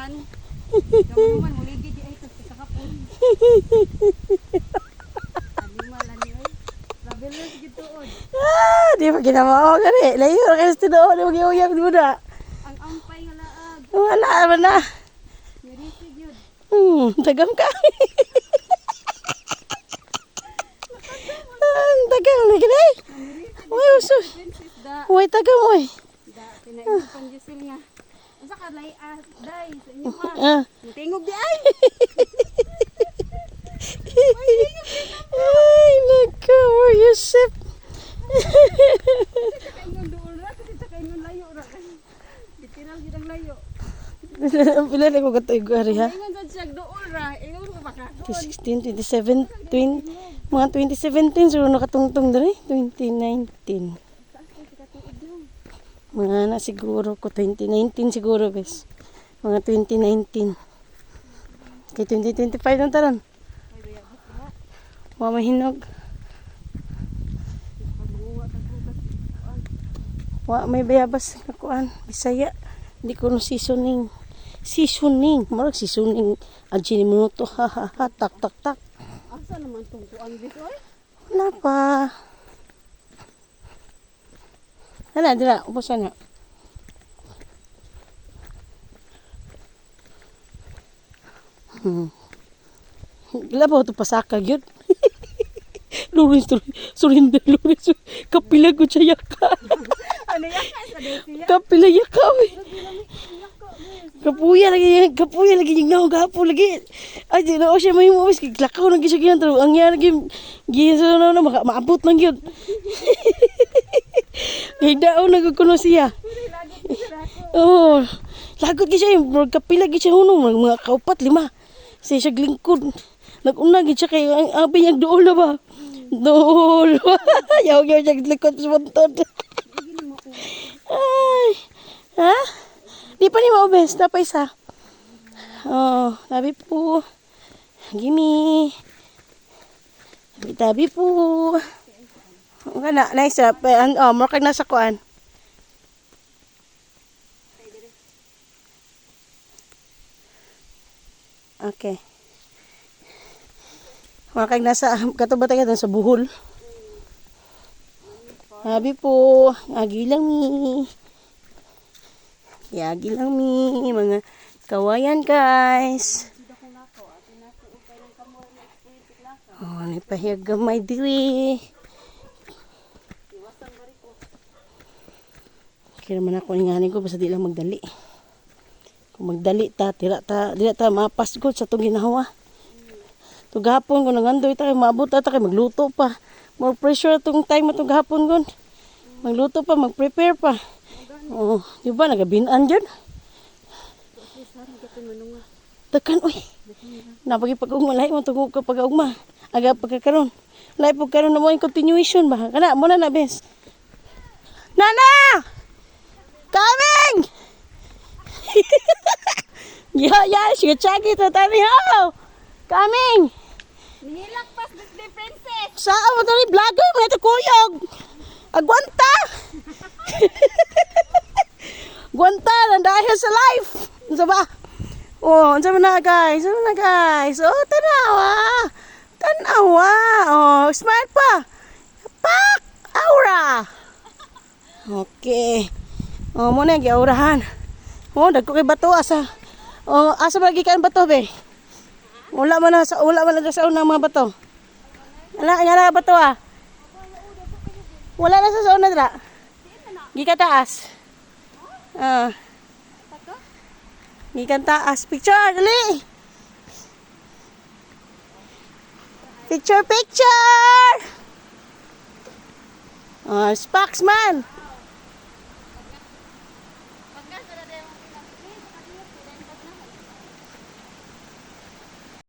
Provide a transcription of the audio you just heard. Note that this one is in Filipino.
kuan. Gaman man muligi di ay sa kapon. Animal ani oy. Travelers gituod. Di pa ginamao gani. Layo ra kayo sa tinuod, di magyuyab di mo na. Ang ampay nga laag. Wala man na. Nirisi gyud. Tagam ka. Tagam na gani. Uy, usus. Princess da. Uy, tagam uy. Da pinaipan Gisel nga. Unsa ka lay day sa inyo ma. Tingog di ay. Ay, naku, where you sip? Kaingon duol ra kasi sa kaingon layo ra. Bitiral gyud ang layo. Pila na ko katoy gari ha? Ingon sa siya duol ra. Ingon ko baka. 16, 27, 20, mga 2017 siguro nakatungtong dali. 2019. Mga na siguro ko 2019 siguro bes. Mga 2019. Kay 2025 na taron. Wa mahinog. Wa may bayabas na kuan. Bisaya. Di ko no seasoning. Seasoning. Marag seasoning. Adjini minuto. Ha ha ha. Tak tak tak. Asa naman tong kuan bis oy? Wala pa. Hala, dila. Ubusan na. Gila ba ito pasaka yun? Lawrence, surrender, Lawrence. Kapila ko siya yaka. Ano yaka sa desiya? Kapila yaka, we. Kapuya lagi yung naong gapo lagi. Ay, di na o siya may uwis. Lakaw na gisag yan. Ang yan lagi, gisag na maabot lang yun. Gagdao na kukuno siya. Oo. Lagot siya yung kapila siya hunong. Mga kaupat, 5. Siya siya glingkod. Nag-una siya kay ang abi niyang dool na ba? Dool. Yaw-yaw siya glingkod sa montod. Ay. Ha? Di pa ni maubes. Tapos isa. Oh, tabi po. Gimme. Tabi po. Okay na. Nice. Oh, more kag nasa kuan. Okay. Mga kag nasa, katuba tayo sa buhol. Sabi po, agi lang mi. Agi lang mi. Mga kawayan guys. Oh, nipahiyag gamay diri. Kaya naman ako nganin ko, basta di lang magdali. Kung magdali ta, dila ta mapas ko sa itong ginawa. Tugapon ko nangandoy ta, maabot ta kay magluto pa. More pressure itong time itong gahapon ko. Magluto pa, mag-prepare pa. Oh, di ba nagabinan dyan? Takan, uy. Napagi pag-ugma, lahi mo itong pag-ugma. Aga pagkakaroon. Lahi pagkaroon na mo yung continuation ba? Kana, muna na, bes. Nana! Coming! Yeah, sige, check it. Tani, how? Coming! Nihilak pas Disney princess. Saan mo ito ni vlogger? May ito kuyog. Agwanta! Gwanta, nandahan sa life. Ano ba? Oh, ano na guys? Ano na guys? Oh, tanawa. Tanawa. Oh, smart pa. Pak! Aura! Okay. Oh, muna yung aurahan. Oh, dagko kay bato asa. Oh, asa ba gikan bato be? Wala man na sa unang mga bato. Ala, nga na bato ah. Wala na sa una dra. Gikan taas. Gikan taas. Picture, dali. Picture. Sparks man.